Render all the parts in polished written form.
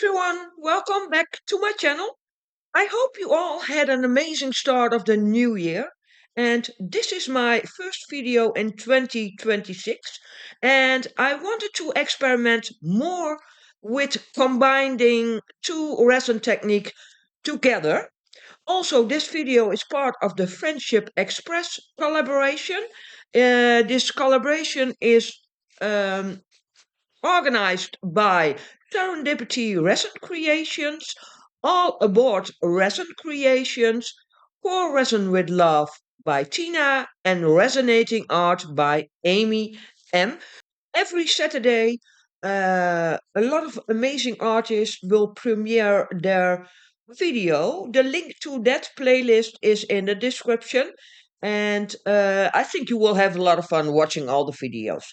everyone, welcome back to my channel. I hope you all had an amazing start of the new year. And this is my first video in 2026. And I wanted to experiment more with combining two resin technique together. Also, this video is part of the Friendship Express collaboration. This collaboration is um, organized by Serendipity Resin Creations, All Aboard Resin Creations, For Resin with Love by Tina, and Resonating Art by Amy M. Every Saturday, a lot of amazing artists will premiere their video. The link to that playlist is in the description, and I think you will have a lot of fun watching all the videos.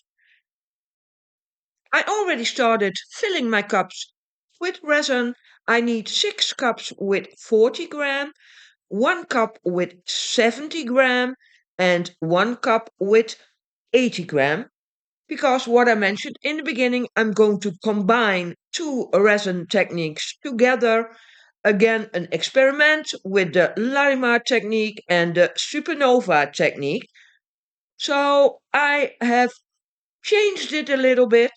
I already started filling my cups with resin. I need 6 cups with 40 gram, 1 cup with 70 gram, and 1 cup with 80 gram. Because what I mentioned in the beginning, I'm going to combine two resin techniques together. Again, an experiment with the Larimar technique and the Supernova technique. So I have changed it a little bit,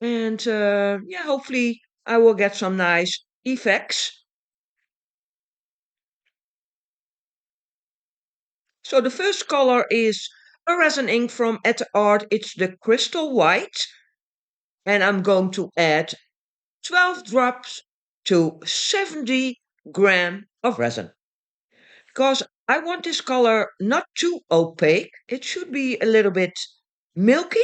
and yeah, hopefully I will get some nice effects. So the first color is a resin ink from Epoxy Art. It's the crystal white, and I'm going to add 12 drops to 70 gram of resin because I want this color not too opaque. It should be a little bit milky.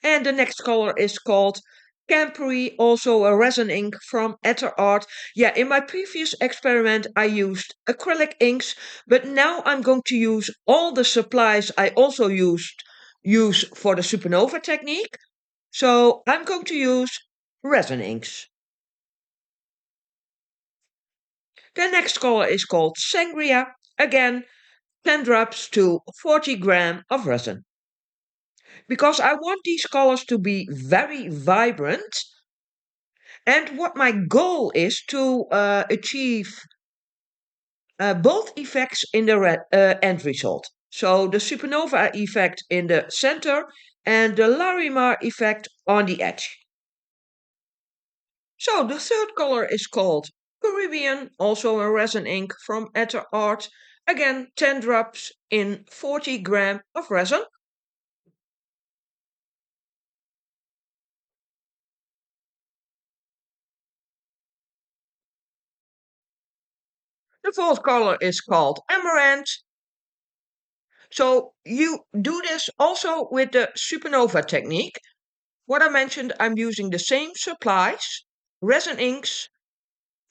And the next color is called Campery, also a resin ink from Etter Art. Yeah, in my previous experiment I used acrylic inks, but now I'm going to use all the supplies I also use for the Supernova technique. So I'm going to use resin inks. The next color is called Sangria. Again, 10 drops to 40 gram of resin. Because I want these colors to be very vibrant. And what my goal is to achieve both effects in the end result. So the supernova effect in the center and the Larimar effect on the edge. So the third color is called Caribbean, also a resin ink from Etter Art. Again, 10 drops in 40 gram of resin. The fourth color is called Amaranth. So you do this also with the supernova technique. What I mentioned, I'm using the same supplies, resin inks,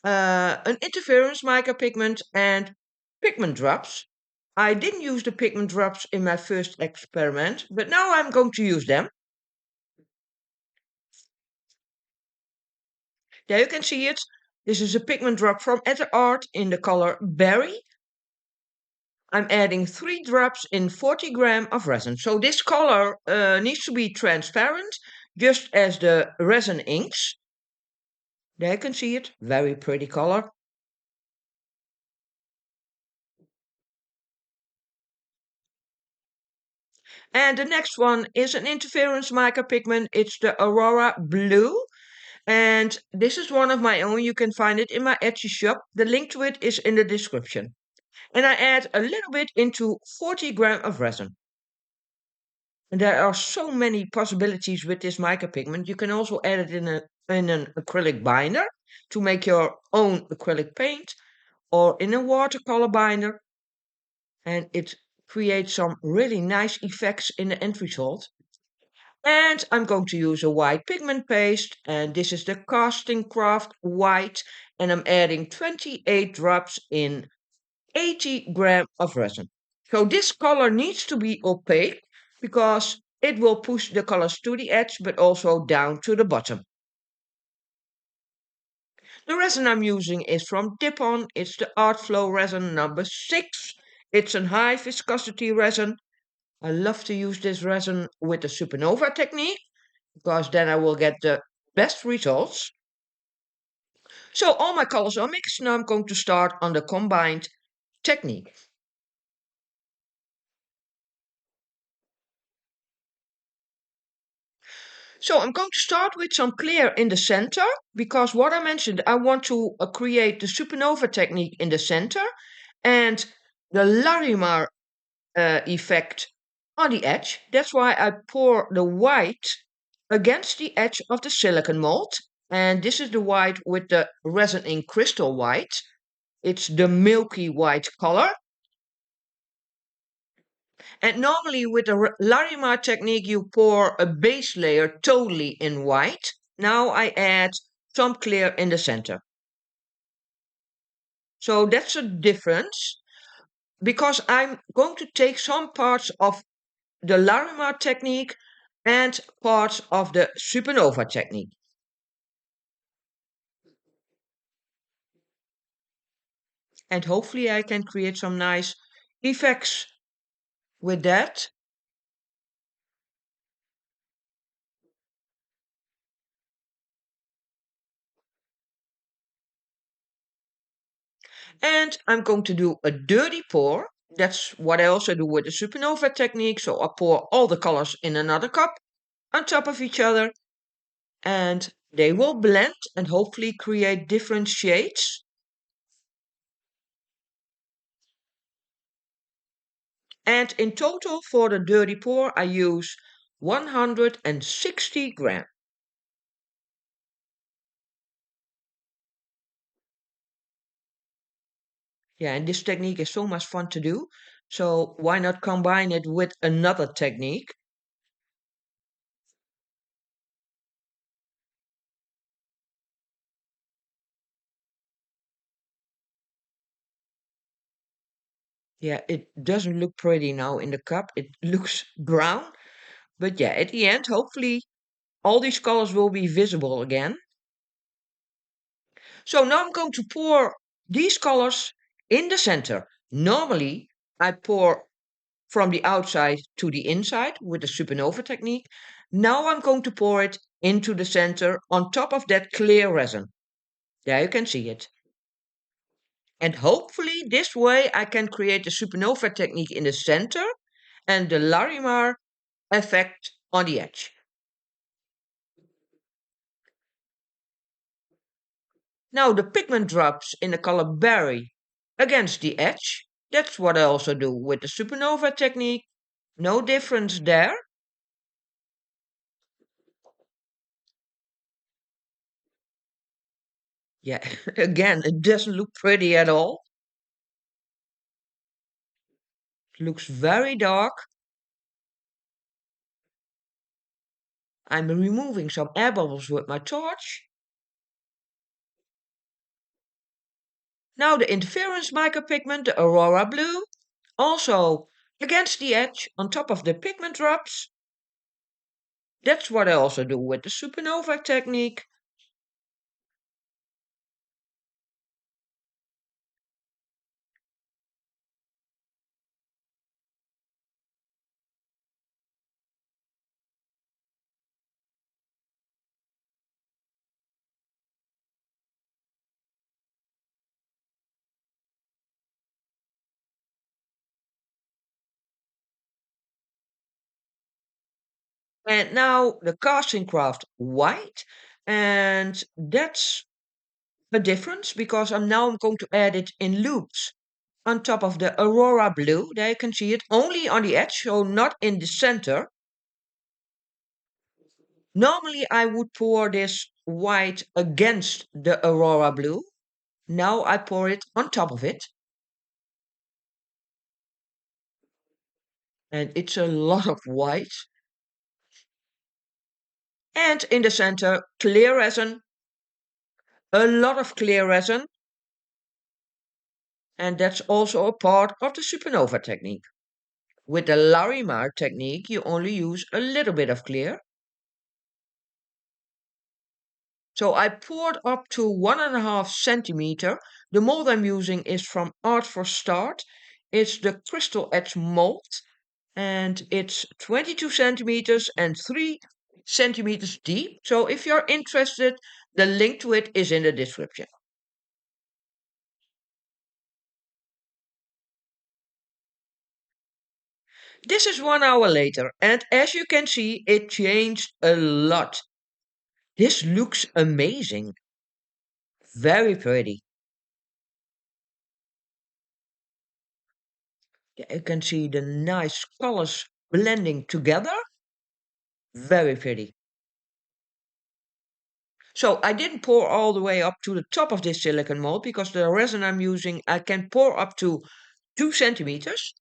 an interference mica pigment, and pigment drops. I didn't use the pigment drops in my first experiment, but now I'm going to use them. There you can see it. This is a pigment drop from Etter Art in the color Berry. I'm adding 3 drops in 40 gram of resin. So this color needs to be transparent, just as the resin inks. There you can see it, very pretty color. And the next one is an interference mica pigment. It's the Aurora Blue. And this is one of my own. You can find it in my Etsy shop. The link to it is in the description. And I add a little bit into 40 gram of resin. And there are so many possibilities with this mica pigment. You can also add it in an acrylic binder to make your own acrylic paint, or in a watercolor binder. And it creates some really nice effects in the end result. And I'm going to use a white pigment paste, and this is the Casting Craft White, and I'm adding 28 drops in 80 gram of resin. So this color needs to be opaque because it will push the colors to the edge, but also down to the bottom. The resin I'm using is from Dip-On. It's the Art Flow resin number 6. It's a high viscosity resin, I love to use this resin with the supernova technique because then I will get the best results. So all my colors are mixed. Now I'm going to start on the combined technique. So I'm going to start with some clear in the center because what I mentioned, I want to create the supernova technique in the center and the Larimar effect on the edge. That's why I pour the white against the edge of the silicon mold. And this is the white with the resin in crystal white. It's the milky white color. And normally with the Larimar technique, you pour a base layer totally in white. Now I add some clear in the center. So that's a difference because I'm going to take some parts of the Larimar technique and parts of the supernova technique. And hopefully I can create some nice effects with that. And I'm going to do a dirty pour. That's what I also do with the supernova technique. So I pour all the colors in another cup on top of each other and they will blend and hopefully create different shades. And in total for the dirty pour I use 160 grams. Yeah, and this technique is so much fun to do. So why not combine it with another technique? Yeah, it doesn't look pretty now in the cup. It looks brown. But yeah, at the end, hopefully all these colors will be visible again. So now I'm going to pour these colors in the center. Normally, I pour from the outside to the inside with the supernova technique. Now I'm going to pour it into the center on top of that clear resin. There you can see it. And hopefully this way I can create the supernova technique in the center and the Larimar effect on the edge. Now the pigment drops in the color berry against the edge. That's what I also do with the supernova technique. No difference there. Yeah, again, it doesn't look pretty at all. It looks very dark. I'm removing some air bubbles with my torch. Now the interference micropigment, the Aurora Blue, also against the edge on top of the pigment drops. That's what I also do with the supernova technique. And now the casting craft white. And that's a difference because I'm going to add it in loops on top of the Aurora Blue. There you can see it only on the edge, so not in the center. Normally I would pour this white against the Aurora Blue. Now I pour it on top of it. And it's a lot of white. And in the center, clear resin. A lot of clear resin. And that's also a part of the supernova technique. With the Larimar technique, you only use a little bit of clear. So I poured up to 1.5 centimeter. The mold I'm using is from Art for Start. It's the crystal edge mold. and it's 22 centimeters and 3 centimeters deep. So if you're interested, the link to it is in the description. This is 1 hour later, and as you can see, it changed a lot. This looks amazing. Very pretty. Yeah, you can see the nice colors blending together. Very pretty. So I didn't pour all the way up to the top of this silicone mold because the resin I'm using, I can pour up to 2 centimeters.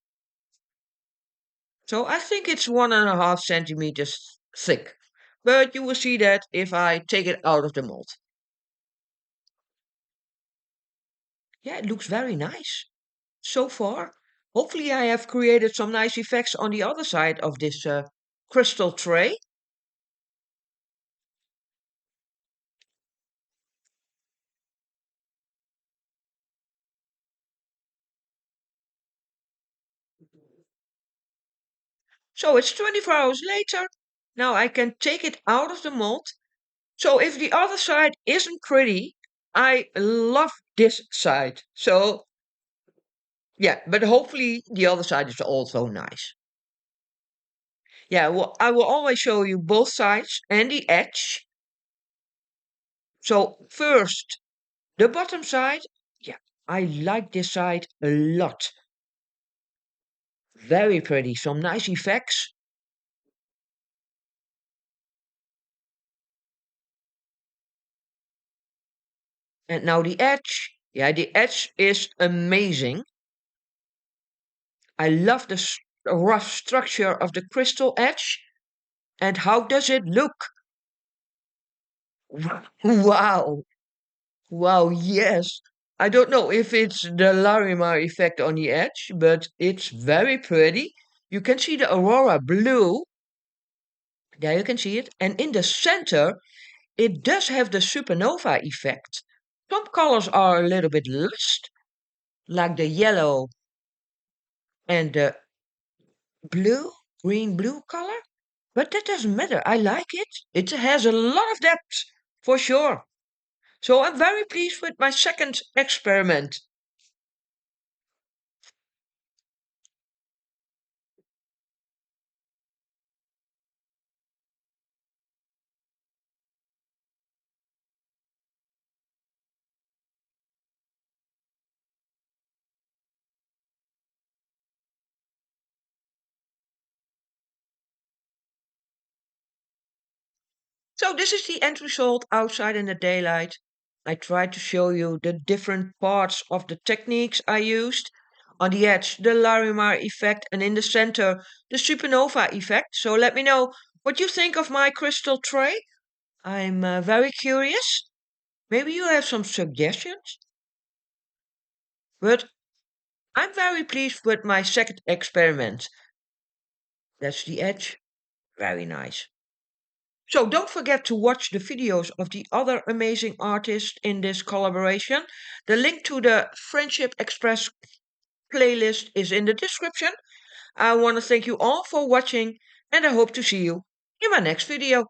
So I think it's 1.5 centimeters thick. But you will see that if I take it out of the mold. Yeah, it looks very nice. So far, hopefully I have created some nice effects on the other side of this crystal tray. So it's 24 hours later. Now I can take it out of the mold. So if the other side isn't pretty, I love this side. So yeah, but hopefully the other side is also nice. Yeah, well, I will always show you both sides and the edge. So first, the bottom side. Yeah, I like this side a lot. Very pretty, some nice effects. And now the edge. Yeah, the edge is amazing. I love the rough structure of the crystal edge. And how does it look? Wow. Wow, yes. I don't know if it's the Larimar effect on the edge, but it's very pretty. You can see the Aurora blue. There you can see it. And in the center, it does have the supernova effect. Some colors are a little bit lost, like the yellow and the blue, green blue color. But that doesn't matter. I like it. It has a lot of depth, for sure. So I'm very pleased with my second experiment. So this is the end result outside in the daylight. I tried to show you the different parts of the techniques I used. On the edge, the Larimar effect, and in the center, the supernova effect. So let me know what you think of my crystal tray. I'm very curious. Maybe you have some suggestions. But I'm very pleased with my second experiment. That's the edge. Very nice. So don't forget to watch the videos of the other amazing artists in this collaboration. The link to the Friendship Express playlist is in the description. I want to thank you all for watching and I hope to see you in my next video.